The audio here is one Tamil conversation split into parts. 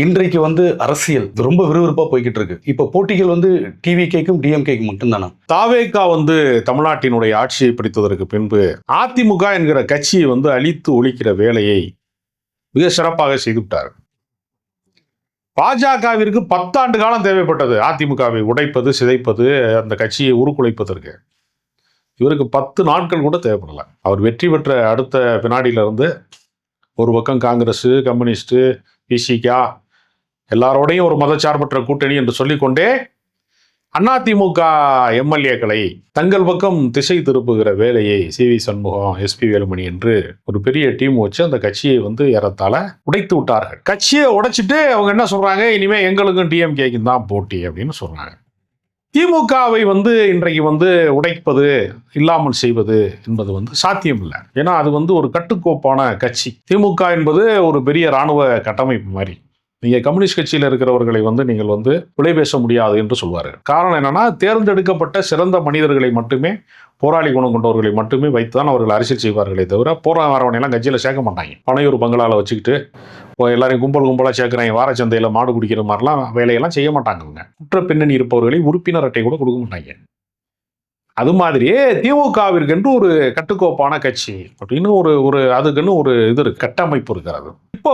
இன்றைக்கு அரசியல் ரொம்ப விறுவிறுப்பா போய்கிட்டு இருக்கு. இப்ப போட்டிகள் டிவிகேக்கும் டிஎம்கேக்கும் மட்டும்தானா? தாவேகா தமிழ்நாட்டினுடைய ஆட்சியை பிடித்ததற்கு பின்பு அதிமுக என்கிற கட்சியை அழித்து ஒழிக்கிற வேலையை மிக சிறப்பாக செய்துவிட்டார். பாஜகவிற்கு 10 ஆண்டு காலம் தேவைப்பட்டது அதிமுகவை உடைப்பது, சிதைப்பது, அந்த கட்சியை உருக்குலைப்பதற்கு. இவருக்கு 10 நாட்கள் கூட தேவைப்படல. அவர் வெற்றி பெற்ற அடுத்த வினாடியிலிருந்து ஒரு பக்கம் காங்கிரஸ், கம்யூனிஸ்ட், பிசிகா எல்லாரோடையும் ஒரு மதச்சார்பற்ற கூட்டணி என்று சொல்லிக்கொண்டே அதிமுக எம்எல்ஏக்களை தங்கள் பக்கம் திசை திருப்புகிற வேலையை சி.வி. சண்முகம், எஸ்.பி. வேலுமணி என்று ஒரு பெரிய டீம் வச்சு அந்த கட்சியை ஏறத்தாழ உடைத்து விட்டார்கள். கட்சியை உடைச்சிட்டு அவங்க என்ன சொல்றாங்க, இனிமே எங்களுக்கும் டிஎம்கேக்கும் தான் போட்டி அப்படின்னு சொல்றாங்க. திமுகவை இன்றைக்கு உடைப்பது, இல்லாமல் செய்வது என்பது சாத்தியம் இல்லை. ஏன்னா அது ஒரு கட்டுக்கோப்பான கட்சி. திமுக என்பது ஒரு பெரிய இராணுவ கட்டமைப்பு மாதிரி. நீங்க கம்யூனிஸ்ட் கட்சியில் இருக்கிறவர்களை நீங்கள் விலை பேச முடியாது என்று சொல்வார்கள். காரணம் என்னன்னா, தேர்ந்தெடுக்கப்பட்ட சிறந்த மனிதர்களை மட்டுமே, போராளி குணம் கொண்டவர்களை மட்டுமே வைத்துதான் அவர்கள் அரசியல் செய்வார்களே தவிர, போராடுறவனை எல்லாம் கட்சியில சேர்க்க மாட்டாங்க. பனையூர் பங்களால வச்சுக்கிட்டு எல்லாரையும் கும்பலா சேர்க்கிறாங்க, வாரச்சந்தையில மாடு குடிக்கிற மாதிரிலாம் வேலையெல்லாம் செய்ய மாட்டாங்க. குற்ற பின்னணி இருப்பவர்களை உறுப்பினர் அட்டை கூட கொடுக்க மாட்டாங்க. அது மாதிரியே திமுகவிற்கு ஒரு கட்டுக்கோப்பான கட்சி அப்படின்னு ஒரு அதுக்குன்னு ஒரு இது கட்டமைப்பு இருக்கிறது. இப்போ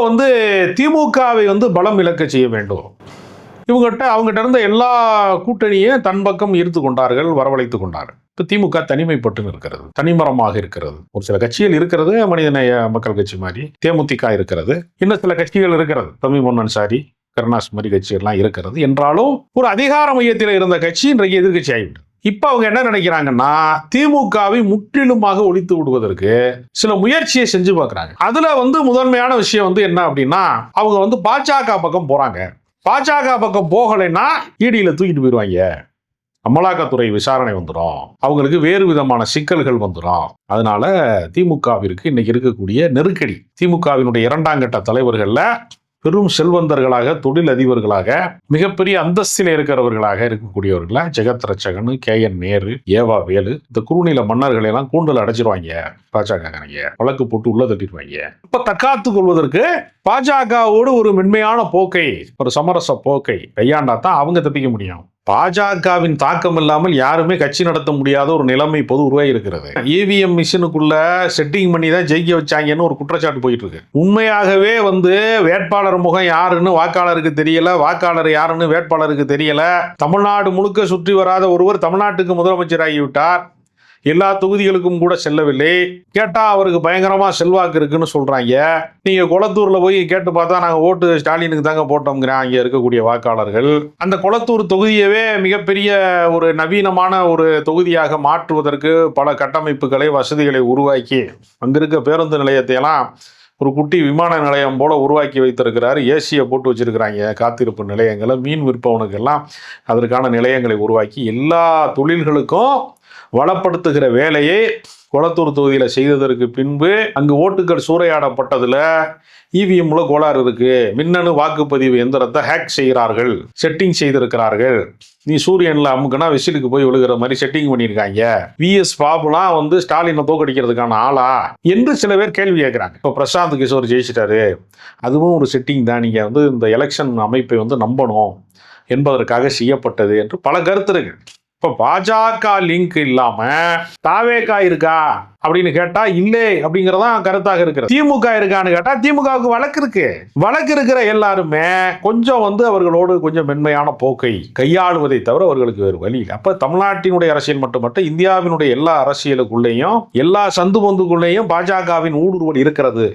திமுகவை பலம் இழக்க செய்ய வேண்டும். அவங்ககிட்ட இருந்த எல்லா கூட்டணியும் தன் பக்கம் ஈர்த்து கொண்டார்கள், வரவழைத்து கொண்டார்கள். இப்போ திமுக தனிமைப்பட்டு இருக்கிறது, தனிமரமாக இருக்கிறது. ஒரு சில கட்சிகள் இருக்கிறது, மனிதநேய மக்கள் கட்சி மாதிரி. தேமுதிக இருக்கிறது, இன்னும் சில கட்சிகள் இருக்கிறது, தமிழ் அன்சாரி, கருணாஸ் மாதிரி கட்சிகள்லாம் இருக்கிறது. என்றாலும் ஒரு அதிகார மையத்தில் இருந்த கட்சி இன்றைக்கு எதிர்கட்சி ஆகிவிட்டது. இப்ப அவங்க என்ன நினைக்கிறாங்கன்னா, திமுகவை முற்றிலுமாக ஒழித்து விடுவதற்கு சில முயற்சியை செஞ்சு பார்க்கறாங்க. அதுல முதன்மையான விஷயம் என்ன அப்படின்னா, அவங்க பாஜக பக்கம் போறாங்க. பாஜக பக்கம் போகலைன்னா ஈடியில தூக்கிட்டு போயிடுவாங்க, அமலாக்கத்துறை விசாரணை வந்துடும், அவங்களுக்கு வேறு விதமான சிக்கல்கள் வந்துடும். அதனால திமுகவிற்கு இன்னைக்கு இருக்கக்கூடிய நெருக்கடி, திமுகவினுடைய 2ஆம் கட்ட தலைவர்கள்ல பெரும் செல்வந்தர்களாக, தொழில் அதிபர்களாக, மிகப்பெரிய அந்தஸ்தில் இருக்கிறவர்களாக இருக்கக்கூடியவர்கள ஜெகத் ரட்சகன், KN நேரு, ஏவா வேலு, இந்த குறுநில மன்னர்களை எல்லாம் கூண்டல் அடைச்சிருவாங்க. பாஜக வழக்கு போட்டு உள்ள தட்டிடுவாங்க. இப்ப தற்காத்துக் கொள்வதற்கு பாஜகவோடு ஒரு மென்மையான போக்கை, ஒரு சமரச போக்கை கையாண்டா தான் அவங்க தப்பிக்க முடியும். பாஜகவின் தாக்கம் இல்லாமல் யாருமே கட்சி நடத்த முடியாத ஒரு நிலைமை இப்போது உருவாகி இருக்கிறது. EVM மிஷினுக்குள்ள செட்டிங் பண்ணி தான் ஜெயிக்க வச்சாங்கன்னு ஒரு குற்றச்சாட்டு போயிட்டு இருக்கு. உண்மையாகவே வேட்பாளர் முகம் யாருன்னு வாக்காளருக்கு தெரியல, வாக்காளர் யாருன்னு வேட்பாளருக்கு தெரியல. தமிழ்நாடு முழுக்க சுற்றி வராத ஒருவர் தமிழ்நாட்டுக்கு முதலமைச்சராகிவிட்டார். எல்லா தொகுதிகளுக்கும் கூட செல்லவில்லை. கேட்டா அவருக்கு பயங்கரமா செல்வாக்கு இருக்குன்னு சொல்றாங்க. நீங்க கொளத்தூர்ல போய் கேட்டு பார்த்தா, நாங்க ஓட்டு ஸ்டாலினுக்கு தாங்க போட்டோம்ங்கிறாங்க அங்க இருக்கக்கூடிய வாக்காளர்கள். அந்த கொளத்தூர் தொகுதியவே மிகப்பெரிய ஒரு நவீனமான ஒரு தொகுதியாக மாற்றுவதற்கு பல கட்டமைப்புகளை, வசதிகளை உருவாக்கி, அங்க இருக்க பேருந்து நிலையத்தை எல்லாம் ஒரு குட்டி விமான நிலையம் போல உருவாக்கி வைத்திருக்கிறாரு. ஏசியை போட்டு வச்சிருக்கிறாங்க, காத்திருப்பு நிலையங்களை, மீன் விற்பவனுக்கெல்லாம் அதற்கான நிலையங்களை உருவாக்கி எல்லா தொழில்களுக்கும் வளப்படுத்துகிற வேலையை கொளத்தூர் தொகுதியில செய்ததற்கு பின்பு அங்கு ஓட்டுகள் சூறையாடப்பட்டதுல EVMல கோளாறு இருக்கு, மின்னணு வாக்குப்பதிவு எந்திரத்தை ஹேக் செய்கிறார்கள், செட்டிங் செய்திருக்கிறார்கள். நீ சூரியன்ல அமுக்குனா விசிலுக்கு போய் விழுகிற மாதிரி செட்டிங் பண்ணியிருக்காங்க. VS பாபுலாம் ஸ்டாலினை தோக்கடிக்கிறதுக்கான ஆளா என்று சில பேர் கேள்வி கேட்கிறாங்க. இப்போ பிரசாந்த் கிஷோர் ஜெயிச்சிட்டாரு, அதுவும் ஒரு செட்டிங் தான், நீங்க இந்த எலெக்ஷன் அமைப்பை நம்பணும் என்பதற்காக செய்யப்பட்டது என்று பல கருத்து இருக்கு. இப்போ பாஜக லிங்க் இல்லாம தாவேகா இருக்கா அப்படின்னு கேட்டா இல்லை அப்படிங்கறதான் கருத்தாக இருக்கிறது. திமுக இருக்கான்னு கேட்டா திமுகவுக்கு வழக்கு இருக்கு. வழக்கு இருக்கிற எல்லாருமே கொஞ்சம் அவர்களோடு கொஞ்சம் மென்மையான போக்கை கையாளுவதை தவிர அவர்களுக்கு வேறு வழி இல்லை. அப்ப தமிழ்நாட்டினுடைய அரசியல் மட்டுமல்ல, இந்தியாவினுடைய எல்லா அரசியலுக்குள்ளேயும், எல்லா சந்து பொந்துக்குள்ளேயும் பாஜகவின் ஊடுருவல் இருக்கிறது.